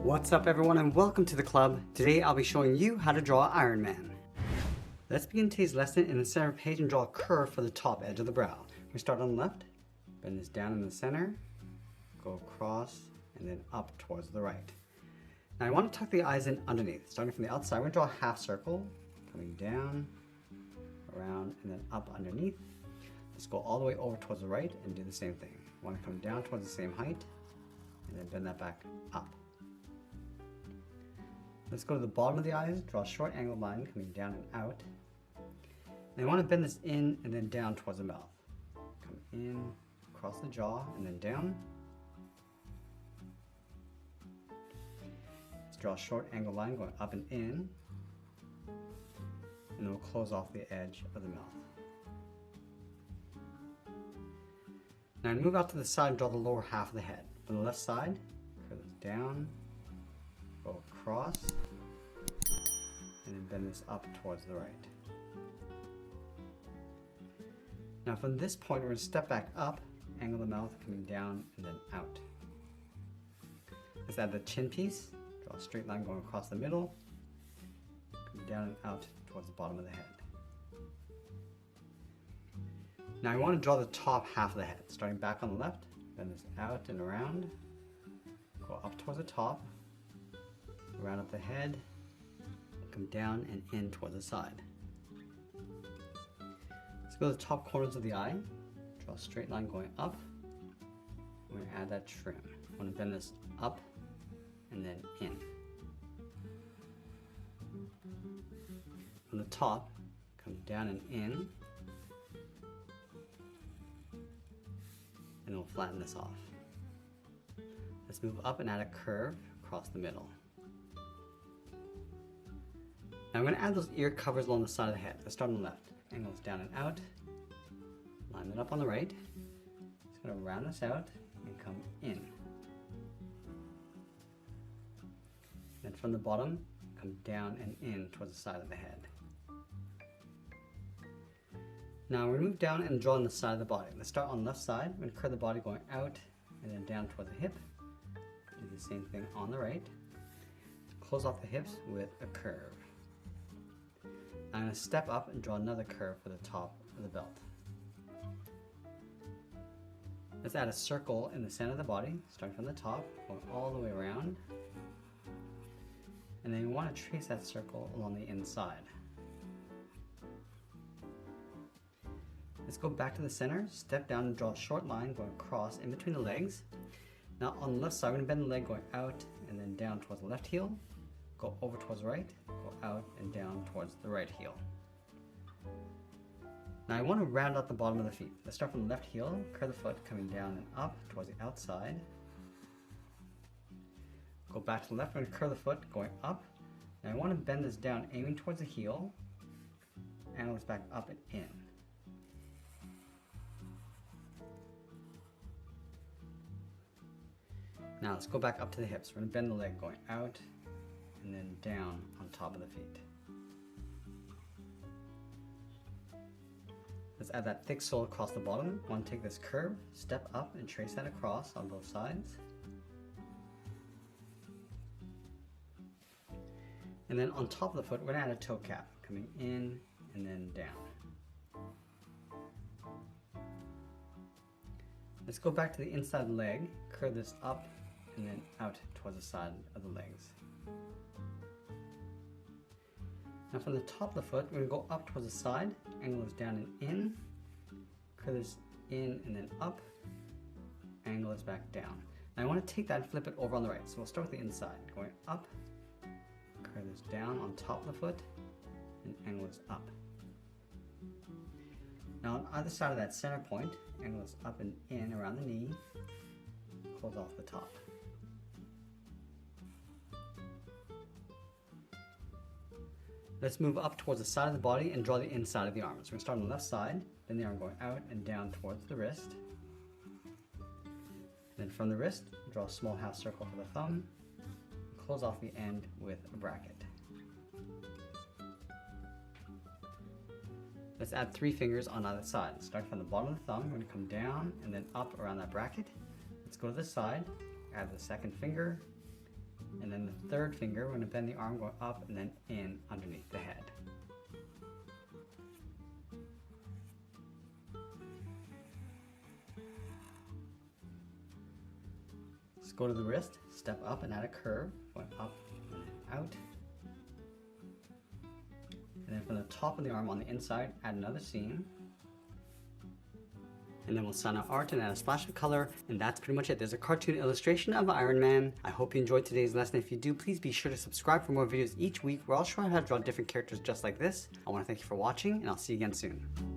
What's up everyone and welcome to the club. Today I'll be showing you how to draw Iron Man. Let's begin today's lesson in the center page and draw a curve for the top edge of the brow. We start on the left, bend this down in the center, go across and then up towards the right. Now I want to tuck the eyes in underneath. Starting from the outside, we're going to draw a half circle, coming down, around and then up underneath. Let's go all the way over towards the right and do the same thing. We want to come down towards the same height and then bend that back up. Let's go to the bottom of the eyes, draw a short angled line coming down and out. And I want to bend this in and then down towards the mouth. Come in, across the jaw, and then down. Let's draw a short angled line going up and in. And then we'll close off the edge of the mouth. Now I move out to the side and draw the lower half of the head. On the left side, curve this down, go across, and then bend this up towards the right. Now from this point, we're going to step back up, angle the mouth, coming down and then out. Let's add the chin piece, draw a straight line going across the middle, come down and out towards the bottom of the head. Now I want to draw the top half of the head, starting back on the left, bend this out and around, go up towards the top, round up the head, come down and in towards the side. Let's go to the top corners of the eye, draw a straight line going up. We're going to add that trim. I want to bend this up and then in. From the top, come down and in, and we'll flatten this off. Let's move up and add a curve across the middle. Now I'm going to add those ear covers along the side of the head. Let's start on the left. Angles down and out. Line it up on the right. Just going to round this out and come in. Then from the bottom, come down and in towards the side of the head. Now we're going to move down and draw on the side of the body. Let's start on the left side. We're going to curve the body going out and then down towards the hip. Do the same thing on the right. Close off the hips with a curve. I'm going to step up and draw another curve for the top of the belt. Let's add a circle in the center of the body, starting from the top, going all the way around. And then we want to trace that circle along the inside. Let's go back to the center, step down and draw a short line going across in between the legs. Now on the left side, we're going to bend the leg going out and then down towards the left heel. Go over towards the right, go out and down towards the right heel. Now I want to round out the bottom of the feet. Let's start from the left heel, curve the foot coming down and up towards the outside. Go back to the left, we're going to curve the foot going up. Now I want to bend this down, aiming towards the heel, and this back up and in. Now let's go back up to the hips. We're going to bend the leg going out and then down on top of the feet. Let's add that thick sole across the bottom. I want to take this curve, step up and trace that across on both sides. And then on top of the foot, we're going to add a toe cap, coming in and then down. Let's go back to the inside of the leg, curve this up and then out towards the side of the legs. Now from the top of the foot, we're going to go up towards the side, angle this down and in, curve this in and then up, angle this back down. Now I want to take that and flip it over on the right. So we'll start with the inside, going up, curve this down on top of the foot, and angle this up. Now on either side of that center point, angle this up and in around the knee, close off the top. Let's move up towards the side of the body and draw the inside of the arms. We're going to start on the left side, then the arm going out and down towards the wrist. Then from the wrist, draw a small half circle for the thumb, close off the end with a bracket. Let's add 3 fingers on either side. Starting from the bottom of the thumb, we're going to come down and then up around that bracket. Let's go to the side, add the second finger, and then third finger, we're going to bend the arm going up and then in underneath the head. Let's go to the wrist, step up and add a curve, going up and then out. And then from the top of the arm on the inside, add another seam. And then we'll sign our art and add a splash of color, and that's pretty much it. There's a cartoon illustration of Iron Man. I hope you enjoyed today's lesson. If you do, please be sure to subscribe for more videos each week where I'll show you how to draw different characters just like this. I want to thank you for watching, and I'll see you again soon.